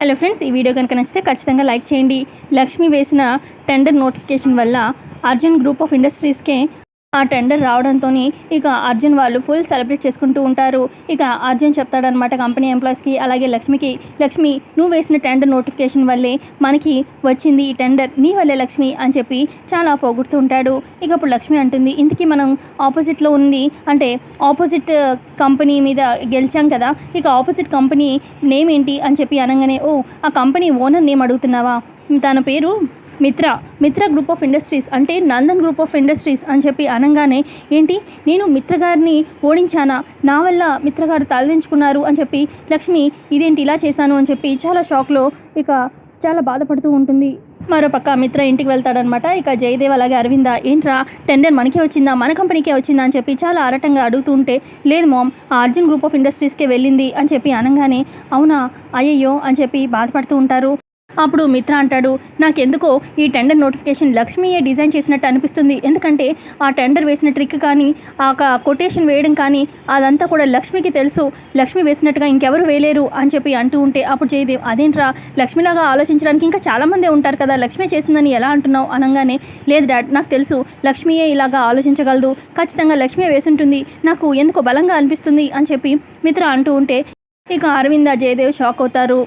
Hello friends, ఈ video కనుక నచ్చితే ఖచ్చితంగా లైక్ చేయండి. లక్ష్మి వేసిన టెండర్ నోటిఫికేషన్ వల్ల అర్జున్ గ్రూప్ ఆఫ్ ఇండస్ట్రీస్కే ఆ టెండర్ రావడంతో ఇక అర్జున్ వాళ్ళు ఫుల్ సెలబ్రేట్ చేసుకుంటూ ఉంటారు. ఇక అర్జున్ చెప్తాడనమాట కంపెనీ ఎంప్లాయీస్కి అలాగే లక్ష్మికి, లక్ష్మి నువ్వు వేసిన టెండర్ నోటిఫికేషన్ వల్లే మనకి వచ్చింది ఈ టెండర్, నీ వల్లే లక్ష్మి అని చెప్పి చాలా పొగుడుతూ ఉంటాడు. ఇక అప్పుడు లక్ష్మి అంటుంది, ఇంతకీ మనం ఆపోజిట్లో ఉంది అంటే ఆపోజిట్ కంపెనీ మీద గెలిచాం కదా, ఇక ఆపోజిట్ కంపెనీ నేమ్ ఏంటి అని చెప్పి అనగానే, ఓ ఆ కంపెనీ ఓనర్ నేమ్ అడుగుతున్నావా, తన పేరు మిత్ర గ్రూప్ ఆఫ్ ఇండస్ట్రీస్ అంటే నందన్ గ్రూప్ ఆఫ్ ఇండస్ట్రీస్ అని చెప్పి అనగానే, ఏంటి నేను మిత్ర గారిని ఓడించానా, నా వల్ల మిత్ర గారు తలదించుకున్నారు అని చెప్పి లక్ష్మి ఇదేంటి ఇలా చేశాను అని చెప్పి చాలా షాక్లో ఇక చాలా బాధపడుతూ ఉంటుంది. మరోపక్క మిత్ర ఇంటికి వెళ్తాడనమాట. ఇక జయదేవ్ అలాగే అరవింద, ఏంట్రా టెండర్ మనకే వచ్చిందా, మన కంపెనీకే వచ్చిందా అని చెప్పి చాలా ఆరాటంగా అడుగుతూ ఉంటే, లేదు మామ్ ఆ అర్జున్ గ్రూప్ ఆఫ్ ఇండస్ట్రీస్కే వెళ్ళింది అని చెప్పి అనగానే, అవునా అయ్యయ్యో అని చెప్పి బాధపడుతూ ఉంటారు. అప్పుడు మిత్ర అంటాడు, నాకెందుకో ఈ టెండర్ నోటిఫికేషన్ లక్ష్మీయే డిజైన్ చేసినట్టు అనిపిస్తుంది. ఎందుకంటే ఆ టెండర్ వేసిన ట్రిక్ కానీ ఆ కొటేషన్ వేయడం కానీ అదంతా కూడా లక్ష్మికి తెలుసు, లక్ష్మి వేసినట్టుగా ఇంకెవరు వేయలేరు అని చెప్పి అంటూ ఉంటే, అప్పుడు జయదేవ్, అదేంట్రా లక్ష్మిలాగా ఆలోచించడానికి ఇంకా చాలామందే ఉంటారు కదా, లక్ష్మి చేసిందని ఎలా అంటున్నావు అనగానే, లేదు డాడ్ నాకు తెలుసు లక్ష్మియే ఇలాగా ఆలోచించగలదు, ఖచ్చితంగా లక్ష్మియే వేసుంటుంది, నాకు ఎందుకో బలంగా అనిపిస్తుంది అని చెప్పి మిత్ర అంటూ ఉంటే ఇక అరవింద జయదేవ్ షాక్ అవుతారు.